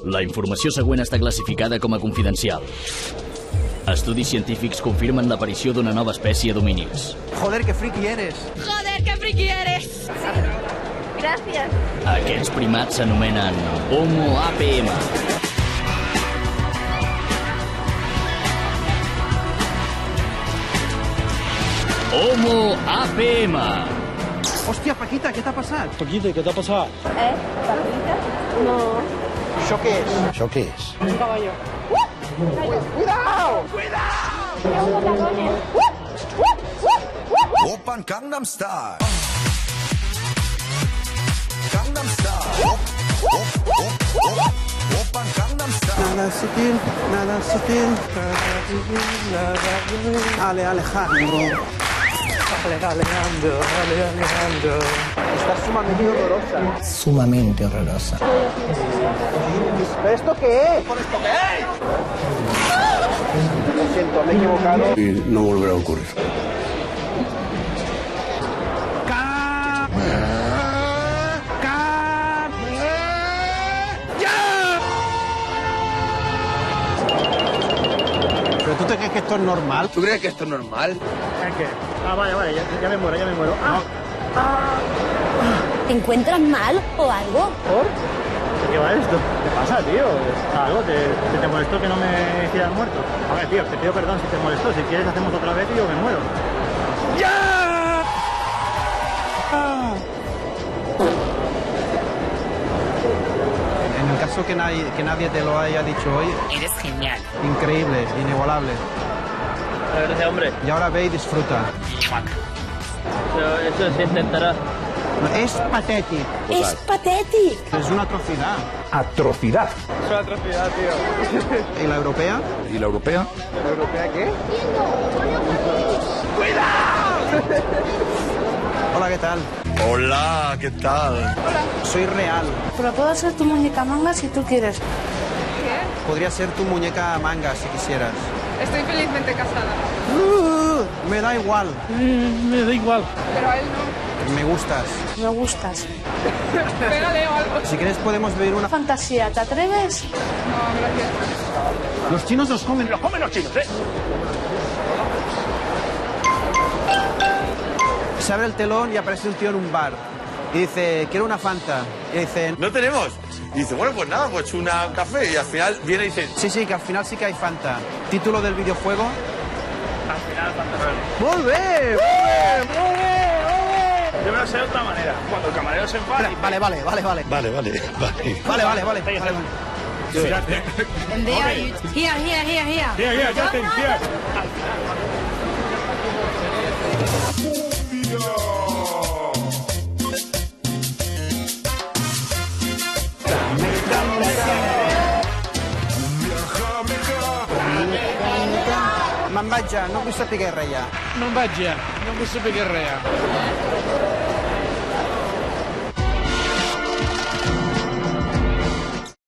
La informació següent està classificada com a confidencial. Estudis científics confirmen l'aparició d'una nova espècie d'homínids. Joder, qué friki eres. Joder, qué friki eres. Gracias. Aquests primats s'anomenen Homo APM. Homo APM. Hòstia, Paquita, què t'ha passat? Paquita, què t'ha passat? ¿Paquita? No. Això què és? Això què és? Un caballo. Cuidao! Oppan Gangnam Style. Gangnam Style. Oppan Gangnam Style. Nada sutil, nada sutil. Ale, Alejandro. Alejandro. Está sumamente horrorosa. Sumamente horrorosa. ¿Pero esto qué es? ¿Por esto qué es? Lo siento, me he equivocado. Y no volverá a ocurrir. ¿Pero tú te crees que esto es normal? ¿Tú crees que esto es normal? ¿Qué? Ah, vale, ya me muero. ¿Te encuentras mal o algo? ¿Por? ¿Qué va esto? ¿Qué pasa, tío? ¿Algo? ¿Te molestó que no me hicieras muerto? A ver, tío, te pido perdón si te molestó. Si quieres hacemos otra vez y yo me muero. ¡Ya! En el caso que nadie te lo haya dicho hoy... Eres genial. Increíble, inigualable. Gracias, hombre. Y ahora ve y disfruta. Pero eso se intentará. Es patético. Es patético. Es una atrocidad. Atrocidad. Es una atrocidad, tío. ¿Y la europea? ¿Y la europea? ¿La europea qué? ¡Cuidado! Hola, ¿qué tal? Hola, ¿qué tal? Soy real. Pero puedo ser tu muñeca manga si tú quieres. Podría ser tu muñeca manga si quisieras. Estoy felizmente casada, Me da igual. Me da igual. pero a él no. Me gustas. Me gustas. Pégale o algo. Si quieres podemos vivir una... Fantasía, ¿te atreves? No, gracias. Los chinos los comen. Los comen los chinos, Se abre el telón y aparece un tío en un bar. Y dice, quiero una Fanta. Y dice, No tenemos. Y dice, bueno, pues nada, pues un café. Y al final viene y dice, sí, que al final sí que hay Fanta. Título del videojuego. Al final, pantalón. ¡Muy bien! Yo me lo sé de otra manera. Cuando el camarero se enfada. Vale. Vale. And they are you. Here. Here, Justin, here. Me'n vaig ja, no vull saber res ja. No em vaig ja. No vull saber res.